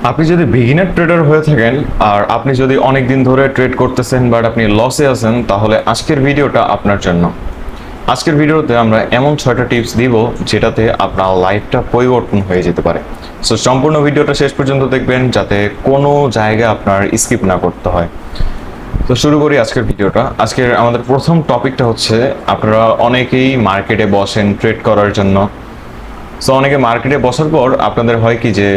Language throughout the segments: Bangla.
আপনি যদি বিগিনার ট্রেডার হয়ে থাকেন আর আপনি যদি অনেক দিন ধরে ট্রেড করতেছেন বাট আপনি লসে আছেন, তাহলে আজকের ভিডিওটা আপনার জন্য। আজকের ভিডিওতে আমরা এমন 6টা টিপস দিব যেটাতে আপনার লাইফটা পরিবর্তন হয়ে যেতে পারে। সো সম্পূর্ণ ভিডিওটা শেষ পর্যন্ত দেখবেন যাতে কোনো জায়গায় আপনার স্কিপ না করতে হয়। তো শুরু করি আজকের ভিডিওটা। আজকের আমাদের প্রথম টপিকটা হচ্ছে, আপনারা অনেকেই মার্কেটে বসেন ট্রেড করার জন্য। সো অনেকে মার্কেটে বসার পর আপনাদের হয় কি যে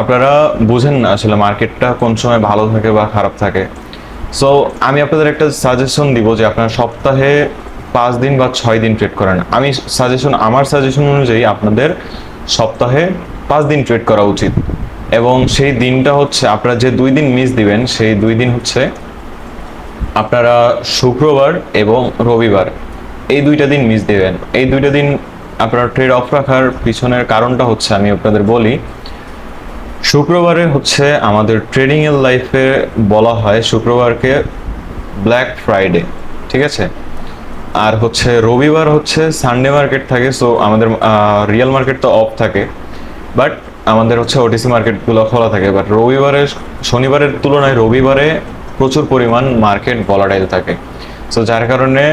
আপনারা বুঝেন না আসলে মার্কেটটা কোন সময় ভালো থাকে বা খারাপ থাকে। সো আমি আপনাদের একটা সাজেশন দিব যে আপনারা সপ্তাহে 5 দিন বা 6 দিন ট্রেড করেন। আমার সাজেশন অনুযায়ী আপনাদের সপ্তাহে 5 দিন ট্রেড করা উচিত। এবং সেই দিনটা হচ্ছে, আপনারা যে 2 দিন মিস দিবেন সেই 2 দিন হচ্ছে আপনারা শুক্রবার এবং রবিবার, এই 2টা দিন মিস দিবেন। এই 2টা দিন আপনারা ট্রেড অফ রাখার পিছনের কারণটা হচ্ছে আমি আপনাদের বলি। শুক্রবারে হচ্ছে আমাদের ট্রেডিং এর লাইফে বলা হয় শুক্রবারকে ব্ল্যাক ফ্রাইডে, ঠিক আছে। আর হচ্ছে রবিবার হচ্ছে সানডে মার্কেট থাকে, সো আমাদের রিয়েল মার্কেট তো অফ থাকে, বাট আমাদের হচ্ছে ওটিসি মার্কেটগুলো খোলা থাকে। বাট শনিবারের তুলনায় রবিবারে প্রচুর পরিমাণ মার্কেট ভলাটাইল থাকে। সো যার কারণে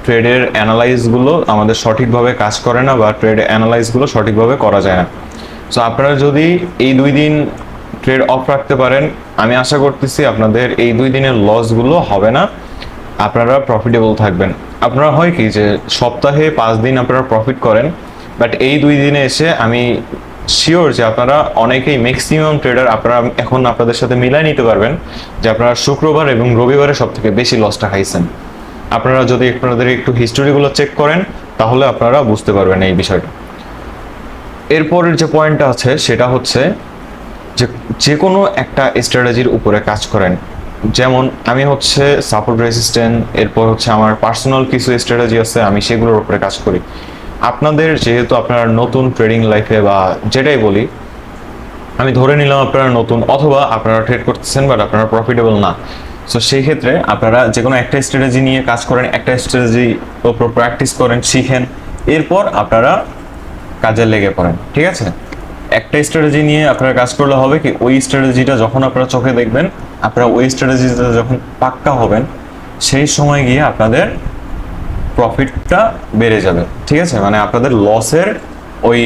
ট্রেডের অ্যানালাইজগুলো আমাদের সঠিকভাবে কাজ করে না বা ট্রেড অ্যানালাইজগুলো সঠিকভাবে করা যায় না। সো আপনারা যদি এই 2 দিন ট্রেড অফ রাখতে পারেন, আমি আশা করতেছি আপনাদের এই 2 দিনের লসগুলো হবে না, আপনারা প্রফিটেবল থাকবেন। আপনারা হয় কি যে সপ্তাহে 5 দিন আপনারা প্রফিট করেন, বাট এই 2 দিনে এসে আমি শিওর যে আপনারা অনেকেই ম্যাক্সিমাম ট্রেডার আপনারা এখন আপনাদের সাথে মিলাই নিতে পারবেন যে আপনারা শুক্রবার এবং রবিবারে সব থেকে বেশি লসটা খাইছেন। আপনারা যদি আপনাদের একটু হিস্টোরিগুলো চেক করেন তাহলে আপনারা বুঝতে পারবেন এই বিষয়টা। এরপরের যে পয়েন্টটা আছে সেটা হচ্ছে যে কোনো একটা স্ট্র্যাটেজির উপরে কাজ করেন। যেমন আমি হচ্ছে সাপোর্ট রেজিস্ট্যান্ট, এরপর হচ্ছে আমার পার্সোনাল কিছু স্ট্র্যাটেজি আছে, আমি সেগুলোর উপরে কাজ করি। আপনাদের যেহেতু আপনারা নতুন ট্রেডিং লাইফে বা যেটাই বলি, আমি ধরে নিলাম আপনারা নতুন অথবা আপনারা ট্রেড করতেছেন বাট আপনারা প্রফিটেবল না। সো সেই ক্ষেত্রে আপনারা যে কোনো একটা স্ট্র্যাটেজি নিয়ে কাজ করেন, একটা স্ট্র্যাটেজি উপর প্র্যাকটিস করেন, শিখেন, এরপর আপনারা কাজে লেগে পড়েন, ঠিক আছে। একটা স্ট্র্যাটেজি নিয়ে আপনারা কাজ করলে হবে কি, ওই স্ট্র্যাটেজিটা যখন আপনারা চোখে দেখবেন, আপনারা ওই স্ট্র্যাটেজিটা যখন পাক্কা হবেন, সেই সময় গিয়ে আপনাদের প্রফিটটা বেড়ে যাবে, ঠিক আছে। মানে আপনাদের লসের ওই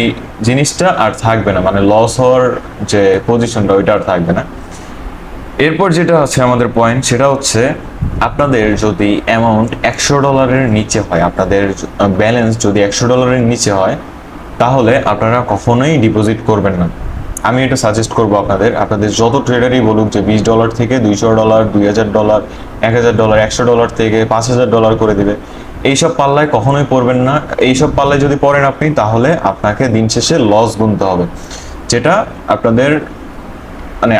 জিনিসটা আর থাকবে না, মানে লস হওয়ার যে পজিশনটা ওইটা আর থাকবে না। এরপর যেটা আছে আমাদের পয়েন্ট, সেটা হচ্ছে আপনাদের যদি অ্যামাউন্ট $100 নিচে হয়, আপনাদের ব্যালেন্স যদি $100 নিচে হয়, তাহলে আপনারা কখনোই ডিপোজিট করবেন না। আমি এটা সাজেস্ট করব আপনাদের যত ট্রেডারই বলুক যে $20 থেকে $200, $2000, $1000, $100 থেকে $5000 করে দিবে, এইসব পাল্লায় কখনোই পড়বেন না। এইসব পাল্লায় যদি পড়েন আপনি, তাহলে আপনাকে দিন শেষে লস গুনতে হবে, যেটা আপনাদের মানে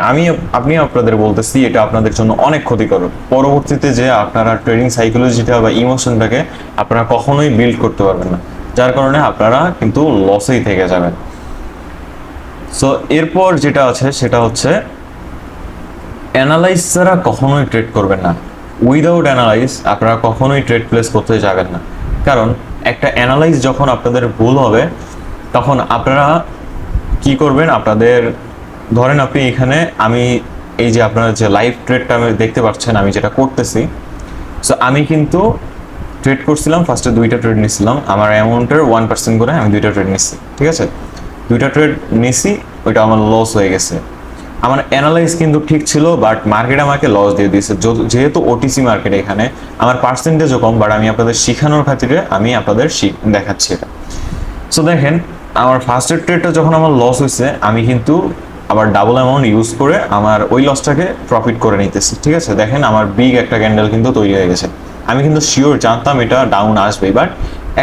আপনি আপনাদের বলতেছি এটা আপনাদের জন্য অনেক ক্ষতিকর। পরবর্তীতে যে আপনারা ট্রেডিং সাইকোলজিটা বা ইমোশনটাকে আপনারা কখনোই বিল্ড করতে পারবেন না, যার কারণে আপনারা কিন্তু লসেই থেকে যাবেন। সো এরপর যেটা আছে সেটা হচ্ছে অ্যানালাইজ ছাড়া কখনোই ট্রেড করবেন না। উইদাউট অ্যানালাইজ আপনারা কখনোই ট্রেড প্লেস করতে যাবেন না, কারণ একটা অ্যানালাইজ যখন আপনাদের ভুল হবে, তখন আপনারা কি করবেন, আপনাদের ধরেন আপনি এখানে আমি এই যে আপনার যে লাইভ ট্রেডটা আমি দেখতে পাচ্ছেন আমি যেটা করতেছি, সো আমি কিন্তু ট্রেড করছিলাম, ফার্স্টে 2টা ট্রেড নিয়েছিলাম, আমার অ্যামাউন্টের 1% করে আমি 2টা ট্রেড নিচ্ছি, ঠিক আছে। 2টা ট্রেড নিছি, ওইটা আমার লস হয়ে গেছে। আমার অ্যানালাইজ কিন্তু ঠিক ছিল, বাট মার্কেট আমাকে লস দিয়ে দিয়েছে। যেহেতু ওটিসি মার্কেট, এখানে আমার পার্সেন্টেজও কম, বাট আমি আপনাদের শেখানোর খাতিরে আমি আপনাদের দেখাচ্ছি এটা। সো দেখেন, আমার ফার্স্টের ট্রেডটা যখন আমার লস হয়েছে, আমি কিন্তু আবার ডাবল অ্যামাউন্ট ইউজ করে আমার ওই লসটাকে প্রফিট করে নিতেছি, ঠিক আছে। দেখেন আমার বিগ একটা ক্যান্ডেল কিন্তু তৈরি হয়ে গেছে। আমি কিন্তু শিওর জানতাম এটা ডাউন আসবে, বাট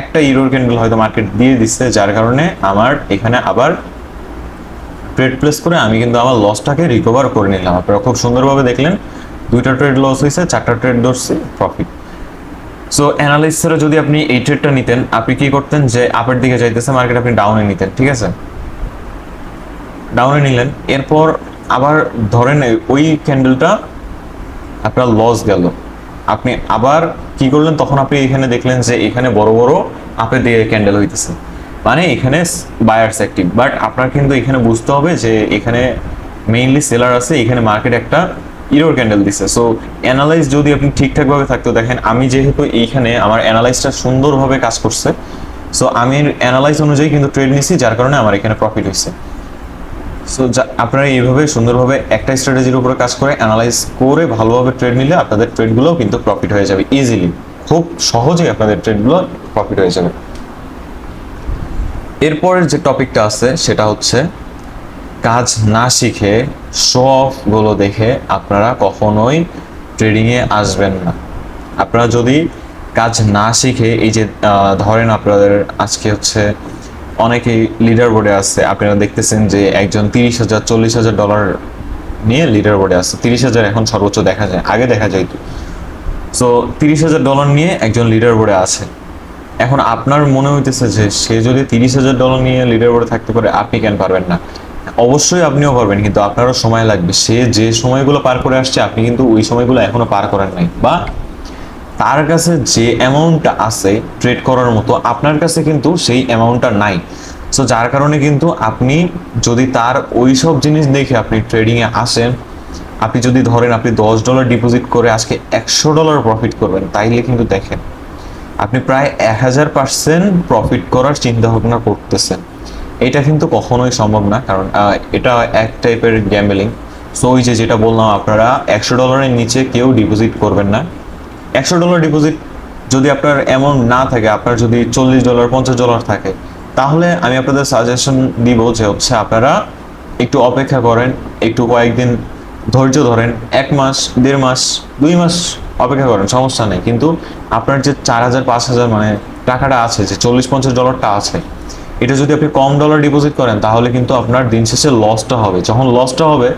একটা ইরোর ক্যান্ডেল হয়তো মার্কেট দিয়ে দিচ্ছে, যার কারণে আমার এখানে আবার ট্রেড প্লেস করে আমি কিন্তু আমার লসটাকে রিকভার করে নিলাম। আপনারা খুব সুন্দরভাবে দেখলেন, 2টা ট্রেড লস হয়েছে, 4টা ট্রেড ধরছি প্রফিট। সো অ্যানালাইজ ছাড়া যদি আপনি এই ট্রেডটা নিতেন, আপনি কি করতেন, যে আপের দিকে যাইতেছে মার্কেট, আপনি ডাউনে নিতেন, ঠিক আছে। ডাউনে নিলেন, এরপর আবার ধরেন ওই ক্যান্ডেলটা আপনার লস গেল, আপনি আবার কি করলেন, তখন আপনি এখানে দেখলেন যে এখানে বড় বড় আপের দিকে ক্যান্ডেল হইতেছে, মানে এখানে বায়ার্স অ্যাক্টিভ। বাট আপনার কিন্তু এখানে বুঝতে হবে যে এখানে মেইনলি সেলার আছে, এখানে মার্কেট একটা ইরোর ক্যান্ডেল দিছে। সো অ্যানালাইজ যদি আপনি ঠিকঠাকভাবে থাকতো, দেখেন আমি যেহেতু এইখানে আমার অ্যানালাইজটা সুন্দরভাবে কাজ করছে, সো আমি অ্যানালাইজ অনুযায়ী কিন্তু ট্রেড নিছি, যার কারণে আমার এখানে প্রফিট হয়েছে। সো আপনারা এইভাবে সুন্দরভাবে একটা স্ট্র্যাটেজির উপরে কাজ করে অ্যানালাইজ করে ভালোভাবে ট্রেড নিলে আপনাদের ট্রেডগুলোও কিন্তু প্রফিট হয়ে যাবে ইজিলি, খুব সহজেই আপনাদের ট্রেডগুলো প্রফিট হয়ে যাবে। এরপরের যে টপিকটা আছে সেটা হচ্ছে কাজ না শিখে শো অফ গুলো দেখে আপনারা কখনোই ট্রেডিংয়ে আসবেন না। আপনারা যদি কাজ না শিখে, এই যে ধরেন আপনাদের আজকে হচ্ছে অনেকেই লিডার বোর্ডে আছে, আপনারা দেখতেছেন যে একজন 30,000 40,000 ডলার নিয়ে লিডার বোর্ডে আছে। 30,000 এখন সর্বোচ্চ দেখা যায়, আগে দেখা যাইতো। সো 30,000 ডলার নিয়ে একজন লিডার বোর্ডে আছে। এখন আপনার মনে হইতেছে যে সে যদি 30,000 ডলার নিয়ে লিডার বোর্ডে থাকতে পারে, আপনি কেন পারবেন না? অবশ্যই আপনিও পারবেন, কিন্তু আপনারও সময় লাগবে। সে যে সময়গুলো পার করে আসছে, আপনি কিন্তু ওই সময়গুলো এখনো পার করেন নাই, বা তার কাছে যে অ্যামাউন্টটা আছে ট্রেড করার মতো, আপনার কাছে কিন্তু সেই অ্যামাউন্টটা নাই। সো যার কারণে কিন্তু আপনি যদি তার ওই সব জিনিস দেখে আপনি ট্রেডিংয়ে আসেন, আপনি যদি ধরেন আপনি $10 ডিপোজিট করে আজকে $100 প্রফিট করবেন, তাইলে কিন্তু দেখেন আপনি প্রায় 1000% প্রফিট করার চিন্তা ভাবনা করতেছেন। এটা কিন্তু কখনোই সম্ভব না, কারণ এটা এক টাইপের গ্যাম্বলিং। সো ওই যে যেটা বললাম, আপনারা $100 নিচে কেউ ডিপোজিট করবেন না। $100 ডিপোজিট যদি আপনার অ্যামাউন্ট না থাকে, আপনার যদি $40 $50 থাকে, তাহলে আমি আপনাদের সাজেশন দিব যে হচ্ছে আপনারা একটু অপেক্ষা করেন, একটু কয়েকদিন ধৈর্য ধরেন, 1 মাস 1.5 মাস 2 মাস অপেক্ষা করেন, সমস্যা নেই। কিন্তু আপনার যে 4,000 5,000 মানে টাকাটা আছে, যে $40-50 আছে, এটা যদি আপনি কম ডলার ডিপোজিট করেন, তাহলে কিন্তু আপনার দিন শেষে লসটা হবে। যখন লসটা হবে,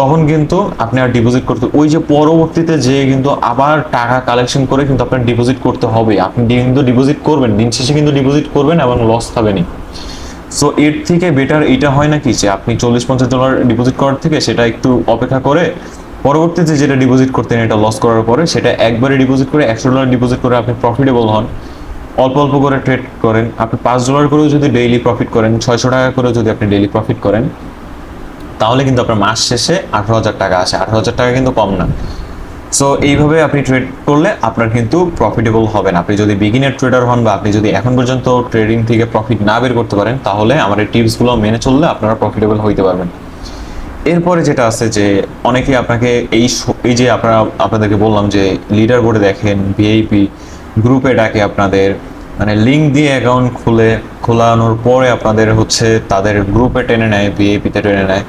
তখন কিন্তু আপনি আর ডিপোজিট করতে, ওই যে পরবর্তীতে যে কিন্তু আবার টাকা কালেকশন করে কিন্তু আপনার ডিপোজিট করতে হবে। আপনি কিন্তু ডিপোজিট করবেন, দিন শেষে কিন্তু ডিপোজিট করবেন এবং লস খাবেনই। সো এর থেকে বেটার এটা হয় নাকি যে আপনি $40-50 ডিপোজিট করার থেকে সেটা একটু অপেক্ষা করে পরবর্তীতে যেটা ডিপোজিট করতেন এটা লস করার পরে সেটা একবারে ডিপোজিট করে $100 ডিপোজিট করে আপনি প্রফিটেবল হন, অল্প অল্প করে ট্রেড করেন। আপনি $5 করেও যদি ডেইলি প্রফিট করেন, 600 টাকা করেও যদি আপনি ডেইলি প্রফিট করেন, তাহলে কিন্তু আপনার মাস শেষে 18,000 টাকা আসে। 18,000 টাকা কিন্তু কম না। সো এইভাবে আপনি ট্রেড করলে আপনার কিন্তু প্রফিটেবল হবেন। আপনি যদি বিগিনার ট্রেডার হন, বা আপনি যদি এখন পর্যন্ত ট্রেডিং থেকে প্রফিট না বের করতে পারেন, তাহলে আমার এই টিপসগুলো মেনে চললে আপনারা প্রফিটেবল হইতে পারবেন। এরপরে যেটা আছে যে অনেকে আপনাকে এই যে আপনাদেরকে বললাম যে লিডার বোর্ডে দেখেন, ভিআইপি গ্রুপে ডাকে আপনাদের, মানে লিঙ্ক দিয়ে অ্যাকাউন্ট খোলানোর পরে আপনাদের হচ্ছে তাদের গ্রুপে টেনে নেয়, ভিআইপিতে টেনে নেয়,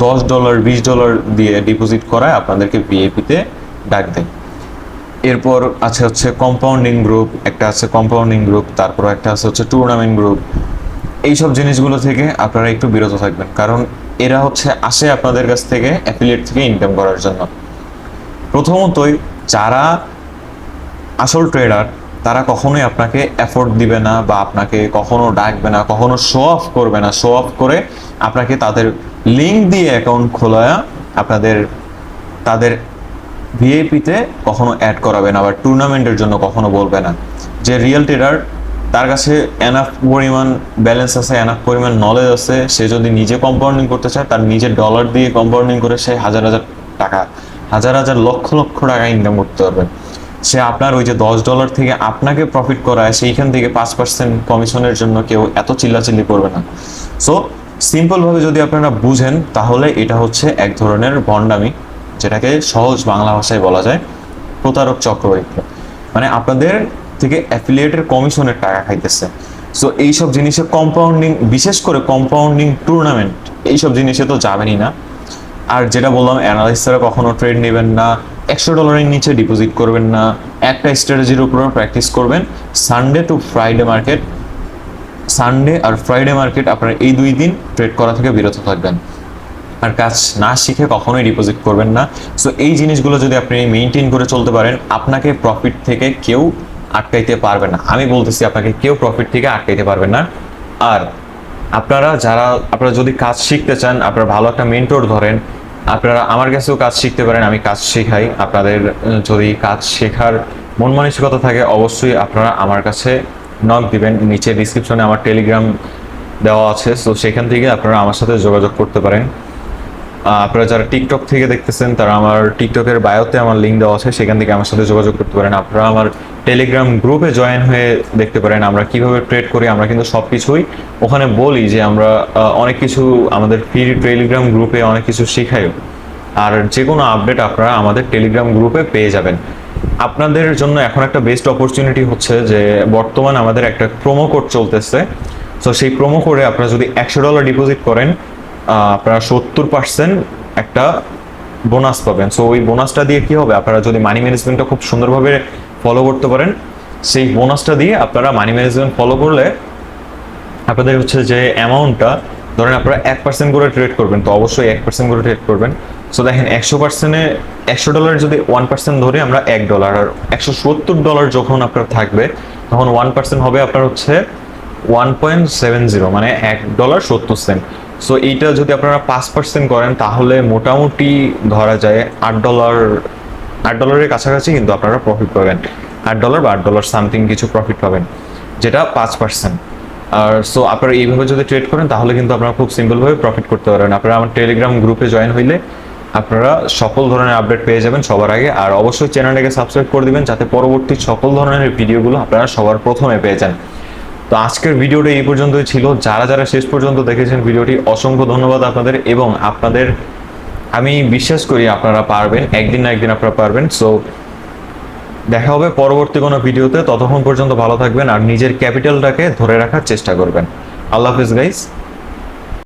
$10 $20 দিয়ে ডিপোজিট করায় আপনাদেরকে ভিআইপিতে ডাক দেয়। এরপর আছে হচ্ছে কম্পাউন্ডিং গ্রুপ, একটা আছে কম্পাউন্ডিং গ্রুপ, তারপর একটা আছে হচ্ছে টুর্নামেন্ট গ্রুপ। এইসব জিনিসগুলো থেকে আপনারা একটু বিরত থাকবেন, কারণ এরা হচ্ছে আসে আপনাদের কাছ থেকে অ্যাফিলিয়েট থেকে ইনকাম করার জন্য। প্রথমতই যারা আসল ট্রেডার, তারা কখনোই আপনাকে এফোর্ট দিবে না, বা আপনাকে কখনো ডাকবে না, কখনো শো অফ করবে না। শো অফ করে আপনাকে তাদের লিঙ্ক দিয়ে অ্যাকাউন্ট খোলায় তাদের ভিআইপিতে কখনো অ্যাড করাবে না, বা টুর্নামেন্টের জন্য কখনো বলবে না। যে রিয়েল ট্রেডার, তার কাছে এনাফ পরিমাণ ব্যালেন্স আছে, এনাফ পরিমাণ নলেজ আছে, সে যদি নিজে কম্পাউন্ডিং করতে চায়, তার নিজের ডলার দিয়ে কম্পাউন্ডিং করে সে হাজার হাজার টাকা, হাজার হাজার লক্ষ লক্ষ টাকা ইনকাম করতে পারবে। সে আপনার ওই যে $10 থেকে আপনাকে প্রফিট করায়, সেইখান থেকে 5% কমিশনের জন্য কেউ এত চিল্লাচিল্লি করবে না। সো সিম্পলভাবে যদি আপনারা বুঝেন, তাহলে এটা হচ্ছে এক ধরনের ভণ্ডামি, যেটাকে সহজ বাংলা ভাষায় বলা যায় প্রতারক চক্রবৃত্তি। মানে আপনাদের থেকে অ্যাফিলিয়েটের কমিশনের টাকা খাইতেছে। সো এইসব জিনিসে কম্পাউন্ডিং, বিশেষ করে কম্পাউন্ডিং টুর্নামেন্ট, এইসব জিনিসে তো যাবেনই না। আর যেটা বললাম, অ্যানালিস্টরা কখনো ট্রেড নেবেন না, $100 নিচে ডিপোজিট করবেন না, একটা স্ট্র্যাটেজির উপর প্র্যাকটিস করবেন। Sunday to Friday market, Sunday আর ফ্রাইডে মার্কেট, আপনারা এই 2 দিন ট্রেড করা থেকে বিরত থাকবেন। আর কাজ না শিখে কখনোই ডিপোজিট করবেন না। সো এই জিনিসগুলো যদি আপনি মেনটেন করে চলতে পারেন, আপনাকে প্রফিট থেকে কেউ আটকাইতে পারবে না। আমি বলতেছি, আপনাকে কেউ প্রফিট থেকে আটকাইতে পারবে না। আর আপনারা যদি কাজ শিখতে চান, আপনারা ভালো একটা মেন্টর ধরেন, আপনারা আমার কাছেও কাজ শিখতে পারেন, আমি কাজ শেখাই। আপনাদের যদি কাজ শেখার মন মানসিকতা থাকে, অবশ্যই আপনারা আমার কাছে নক দিবেন। নিচে ডিসক্রিপশনে আমার টেলিগ্রাম দেওয়া আছে, সো সেখান থেকে আপনারা আমার সাথে যোগাযোগ করতে পারেন। আপনারা যারা টিকটক থেকে দেখতেছেন তারা আমার টিকটকের বায়োতে আমার লিঙ্ক দেওয়া আছে, সেখান থেকে আমার সাথে যোগাযোগ করতে পারেন। আপনারা আমার টেলিগ্রাম গ্রুপে জয়েন হয়ে দেখতে পারেন আমরা কিভাবে ট্রেড করি। আমরা কিন্তু সব কিছুই ওখানে বলি, যে আমরা অনেক কিছু আমাদের ফ্রি টেলিগ্রাম গ্রুপে অনেক কিছু শেখাই। আর যে কোনো আপডেট আপনারা আমাদের টেলিগ্রাম গ্রুপে পেয়ে যাবেন। আপনাদের জন্য এখন একটা বেস্ট অপরচুনিটি হচ্ছে যে বর্তমান আমাদের একটা প্রোমো কোড চলতেছে। সো সেই প্রোমো কোডে আপনারা যদি $100 ডিপোজিট করেন, আপনারা 70% একটা বোনাস পাবেন। সো ওই বোনাসটা দিয়ে কি হবে, আপনারা যদি মানি ম্যানেজমেন্টটা খুব সুন্দরভাবে ফলো করতে পারেন, সেই বোনাসটা দিয়ে আপনারা মানি ম্যানেজমেন্ট ফলো করলে আপনাদের হচ্ছে যে অ্যামাউন্টটা, ধরেন আপনারা 1% করে ট্রেড করবেন, তো অবশ্যই 1% করে ট্রেড করবেন। সো দেখেন 100%-এ $100 যদি 1% ধরে আমরা $1, আর $170 যখন আপনার থাকবে তখন 1% হবে আপনার হচ্ছে 1.70, মানে $1.70। সো এইটা যদি আপনারা 5% করেন তাহলে মোটামুটি ধরা যায় $8 কাছাকাছি কিন্তু আপনারা প্রফিট পাবেন। $8 বা $8 সামথিং কিছু প্রফিট পাবেন, যেটা 5%। আর সো আপনারা এইভাবে যদি ট্রেড করেন তাহলে কিন্তু আপনারা খুব সিম্পলভাবে প্রফিট করতে পারবেন। আপনারা আমার টেলিগ্রাম গ্রুপে জয়েন হইলে আপনারা সকল ধরনের আপডেট পেয়ে যাবেন সবার আগে। আর অবশ্যই চ্যানেলটাকে সাবস্ক্রাইব করে দিবেন যাতে পরবর্তী সকল ধরনের ভিডিওগুলো আপনারা সবার প্রথমে পেয়ে যান। তো আজকের ভিডিওটা এই পর্যন্তই ছিল। যারা যারা শেষ পর্যন্ত দেখেছেন ভিডিওটি, অসংখ্য ধন্যবাদ আপনাদের। এবং আপনাদের আমি বিশ্বাস করি আপনারা পারবেন, একদিন না একদিন আপনারা পারবেন। সো দেখা হবে পরবর্তী কোনো ভিডিওতে। ততক্ষণ পর্যন্ত ভালো থাকবেন আর নিজের ক্যাপিটালটাকে ধরে রাখার চেষ্টা করবেন। আল্লাহ হাফেজ গাইস।